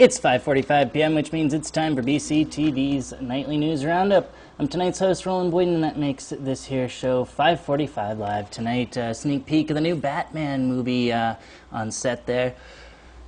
It's 5:45 p.m., which means it's time for BC TV's Nightly News Roundup. I'm tonight's host, Roland Boyden, and that makes this here show 5:45 live tonight. Sneak peek of the new Batman movie on set there.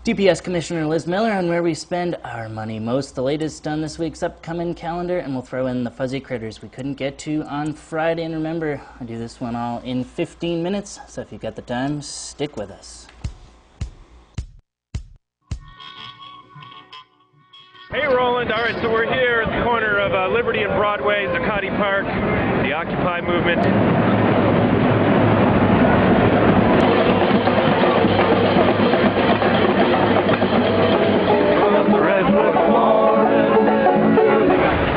DPS Commissioner Liz Miller on where we spend our money most. The latest on this week's upcoming calendar, and we'll throw in the fuzzy critters we couldn't get to on Friday. And remember, I do this one all in 15 minutes, so if you've got the time, stick with us. Hey Roland, all right, so we're here at the corner of Liberty and Broadway, Zuccotti Park, the Occupy movement.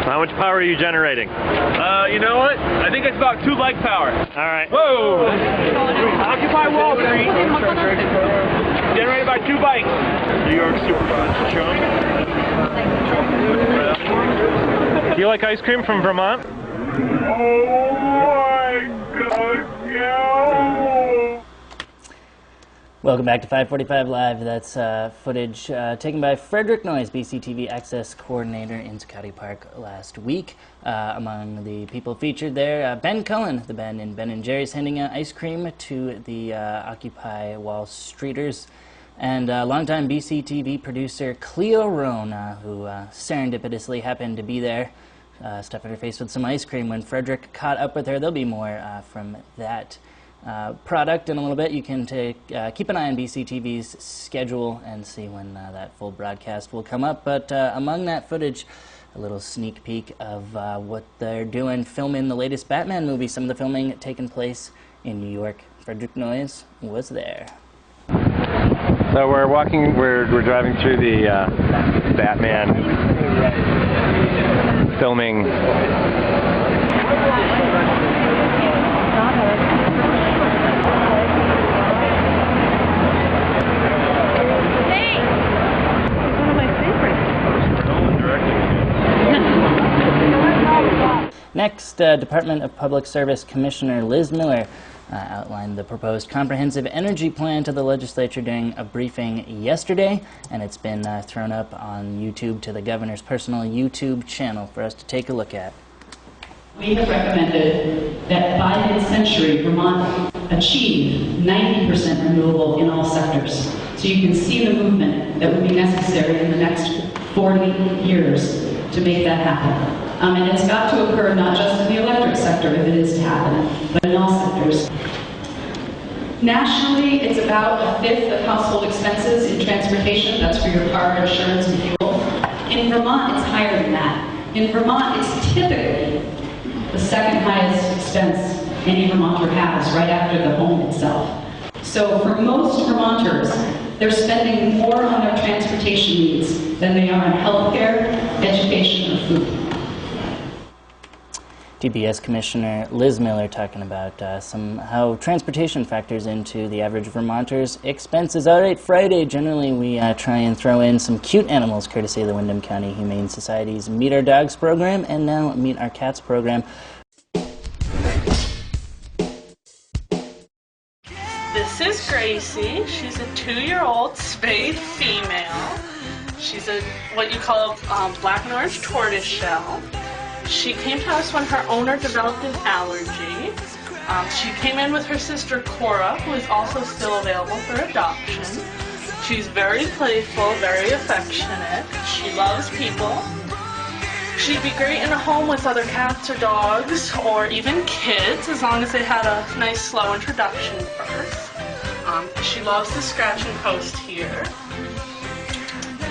How much power are you generating? You know what? I think it's about 2 light power. All right. Whoa! Occupy Wall Street. Generated by 2 bikes. New York Superbus. Show 'em. Do you like ice cream from Vermont? Oh my God, no! Welcome back to 5:45 Live. That's footage taken by Frederick Noyes, BCTV Access Coordinator in Zuccotti Park last week. Among the people featured there, Ben Cullen, the Ben in Ben & Jerry's, handing out ice cream to the Occupy Wall Streeters. And longtime BCTV producer Cleo Roan, who serendipitously happened to be there, stuffing her face with some ice cream when Frederick caught up with her. There'll be more from that product in a little bit. You can keep an eye on BCTV's schedule and see when that full broadcast will come up. But among that footage, a little sneak peek of what they're doing, filming the latest Batman movie. Some of the filming taking place in New York. Frederick Noyes was there. So we're driving through the Batman filming. Next, Department of Public Service Commissioner Liz Miller outlined the proposed comprehensive energy plan to the legislature during a briefing yesterday, and it's been thrown up on YouTube to the governor's personal YouTube channel for us to take a look at. We have recommended that by mid-century, Vermont achieve 90% renewable in all sectors. So you can see the movement that would be necessary in the next 40 years to make that happen. And it's got to occur not just in the electric sector, if it is to happen, but in all sectors. Nationally, it's about 1/5 of household expenses in transportation. That's for your car, insurance, and fuel. In Vermont, it's higher than that. In Vermont, it's typically the second highest expense any Vermonter has, right after the home itself. So for most Vermonters, they're spending more on their transportation needs than they are on healthcare, education, or food. DPS Commissioner Liz Miller talking about how transportation factors into the average Vermonter's expenses. All right, Friday, generally we try and throw in some cute animals courtesy of the Windham County Humane Society's Meet Our Dogs program and now Meet Our Cats program. This is Gracie. She's a 2-year-old spayed female. She's what you call a black and orange tortoiseshell. She came to us when her owner developed an allergy. She came in with her sister Cora, who is also still available for adoption. She's very playful, very affectionate. She loves people. She'd be great in a home with other cats or dogs, or even kids, as long as they had a nice slow introduction first. She loves to scratch and post here.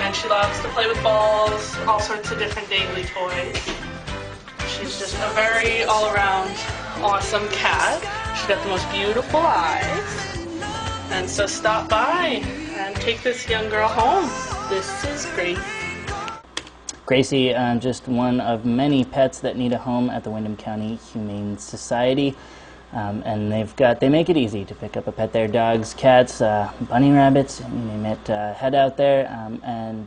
And she loves to play with balls, all sorts of different daily toys. She's just a very all-around awesome cat. She's got the most beautiful eyes. And so stop by and take this young girl home. This is Gracie. Gracie, just one of many pets that need a home at the Windham County Humane Society. And they make it easy to pick up a pet there. Dogs, cats, bunny rabbits, you name it, head out there.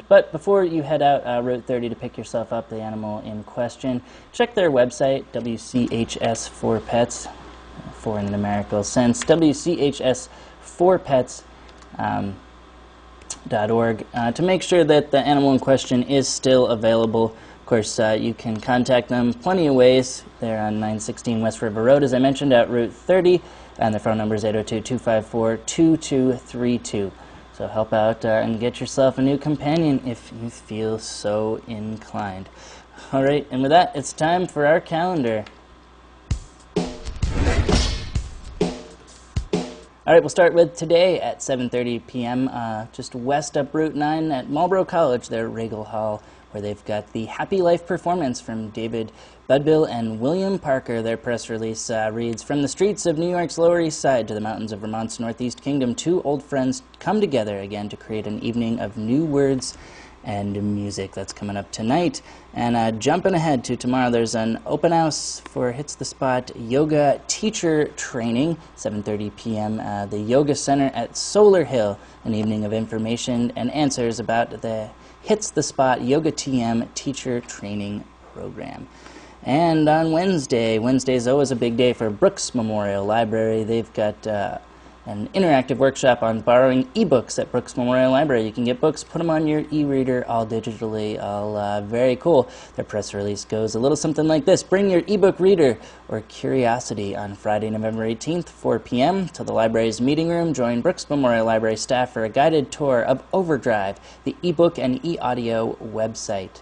But before you head out Route 30 to pick yourself up the animal in question, check their website, WCHS for Pets, for in a numerical sense, WCHS for Pets. to make sure that the animal in question is still available. Of course, you can contact them plenty of ways. They're on 916 West River Road, as I mentioned, at Route 30, and their phone number is 802-254-2232. So help out and get yourself a new companion if you feel so inclined. All right, and with that, it's time for our calendar. All right, we'll start with today at 7:30 p.m., just west up Route 9 at Marlborough College, their Regal Hall, where they've got the Happy Life performance from David Budbill and William Parker. Their press release reads, "From the streets of New York's Lower East Side to the mountains of Vermont's Northeast Kingdom, two old friends come together again to create an evening of new words and music." That's coming up tonight. And jumping ahead to tomorrow, there's an open house for Hits the Spot Yoga Teacher Training, 7:30 p.m. The Yoga Center at Solar Hill, an evening of information and answers about the Hits the Spot Yoga TM Teacher Training Program. And on Wednesday's always a big day for Brooks Memorial Library. They've got an interactive workshop on borrowing ebooks at Brooks Memorial Library. You can get books, put them on your e-reader, all digitally, all very cool. Their press release goes a little something like this: "Bring your ebook reader or curiosity on Friday, November 18th, 4 p.m. to the library's meeting room. Join Brooks Memorial Library staff for a guided tour of Overdrive, the ebook and e-audio website."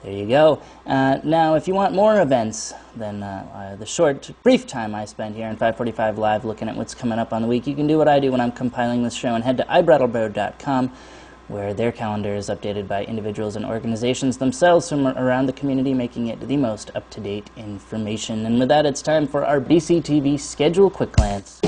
There you go. Now, if you want more events than the brief time I spent here on 545 Live looking at what's coming up on the week, you can do what I do when I'm compiling this show and head to ibrattlebro.com, where their calendar is updated by individuals and organizations themselves from around the community, making it the most up-to-date information. And with that, it's time for our BCTV Schedule Quick Glance.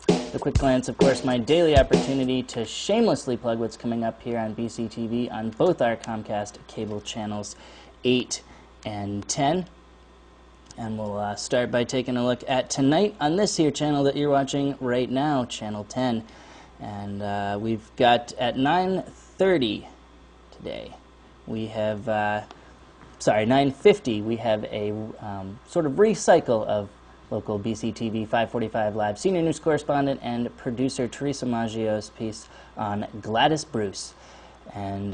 The Quick Glance, of course, my daily opportunity to shamelessly plug what's coming up here on BCTV on both our Comcast cable channels 8 and 10. And we'll start by taking a look at tonight on this here channel that you're watching right now, Channel 10. And we've got at 9:30 today, we have, 9:50, we have a sort of recycle of local BCTV 545 Live senior news correspondent and producer Teresa Maggio's piece on Gladys Bruce. And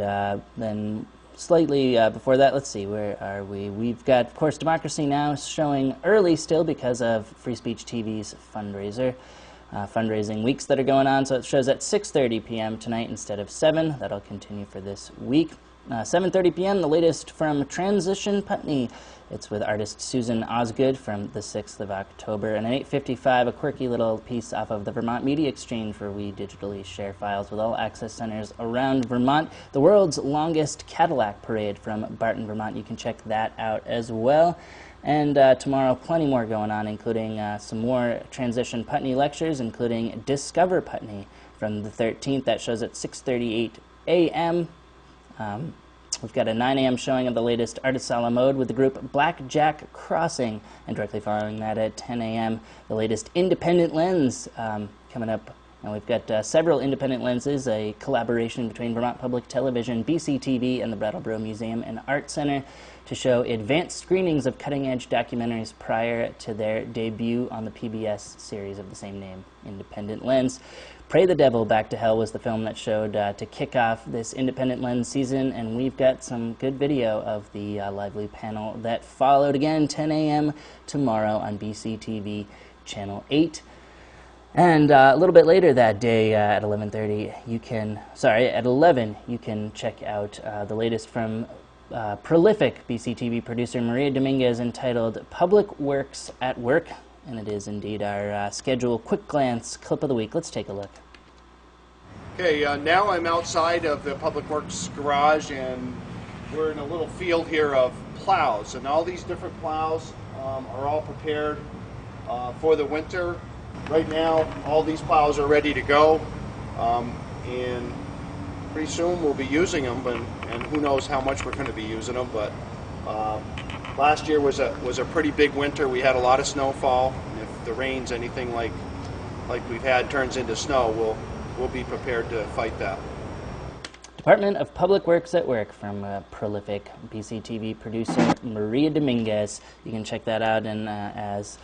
then slightly before that, let's see, where are we? We've got, of course, Democracy Now! Showing early still because of Free Speech TV's fundraising weeks that are going on. So it shows at 6:30 p.m. tonight instead of 7. That'll continue for this week. 7:30 p.m., the latest from Transition Putney. It's with artist Susan Osgood from the 6th of October. And at 8:55, a quirky little piece off of the Vermont Media Exchange, where we digitally share files with all access centers around Vermont. The world's longest Cadillac parade from Barton, Vermont. You can check that out as well. And tomorrow, plenty more going on, including some more Transition Putney lectures, including Discover Putney from the 13th. That shows at 6:38 a.m. We've got a 9 a.m. showing of the latest Artists a la Mode with the group Blackjack Crossing, and directly following that at 10 a.m. the latest Independent Lens coming up. And we've got several Independent Lenses, a collaboration between Vermont Public Television, BCTV, and the Brattleboro Museum and Art Center to show advanced screenings of cutting-edge documentaries prior to their debut on the PBS series of the same name, Independent Lens. Pray the Devil Back to Hell was the film that showed to kick off this Independent Lens season, and we've got some good video of the lively panel that followed. Again, 10 a.m. tomorrow on BCTV Channel 8. And a little bit later that day at 11:30, at 11, you can check out the latest from prolific BCTV producer Maria Dominguez, entitled Public Works at Work. And it is indeed our schedule quick glance clip of the week. Let's take a look. Okay, now I'm outside of the Public Works garage, and we're in a little field here of plows. And all these different plows are all prepared for the winter. Right now, all these plows are ready to go, and pretty soon we'll be using them, and who knows how much we're going to be using them, but last year was a pretty big winter. We had a lot of snowfall. If the rains, anything like we've had, turns into snow, we'll be prepared to fight that. Department of Public Works at Work from prolific BCTV producer Maria Dominguez. You can check that out, and as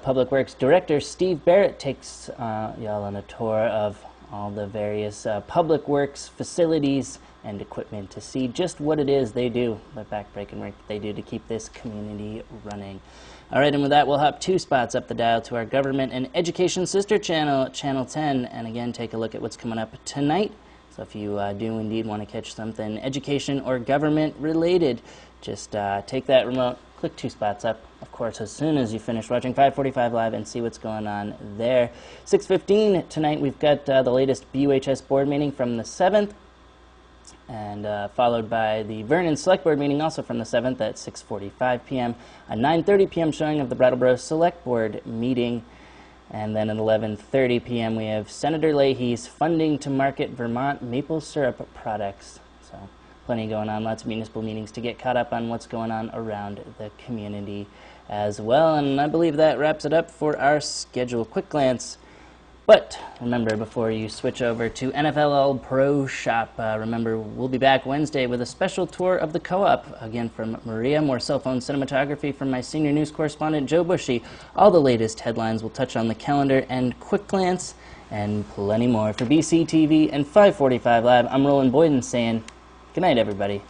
Public Works Director Steve Barrett takes y'all on a tour of all the various public works facilities and equipment to see just what it is they do, the backbreaking work they do to keep this community running. All right, and with that, we'll hop 2 spots up the dial to our government and education sister channel, Channel 10, and again, take a look at what's coming up tonight. So if you do indeed want to catch something education or government related, just take that remote, click 2 spots up, of course, as soon as you finish watching 545 Live and see what's going on there. 6:15 tonight, we've got the latest BUHS board meeting from the 7th, and followed by the Vernon Select Board meeting, also from the 7th at 6:45 p.m. A 9:30 p.m. showing of the Brattleboro Select Board meeting. And then at 11:30 p.m. we have Senator Leahy's funding to market Vermont maple syrup products. So plenty going on, lots of municipal meetings to get caught up on what's going on around the community as well. And I believe that wraps it up for our schedule. Quick glance. But remember, before you switch over to NFL Pro Shop, remember we'll be back Wednesday with a special tour of the Co-op, again from Maria, more cell phone cinematography from my senior news correspondent Joe Bushy. All the latest headlines will touch on the calendar and quick glance and plenty more. For BCTV and 545 Live, I'm Roland Boyden saying good night, everybody.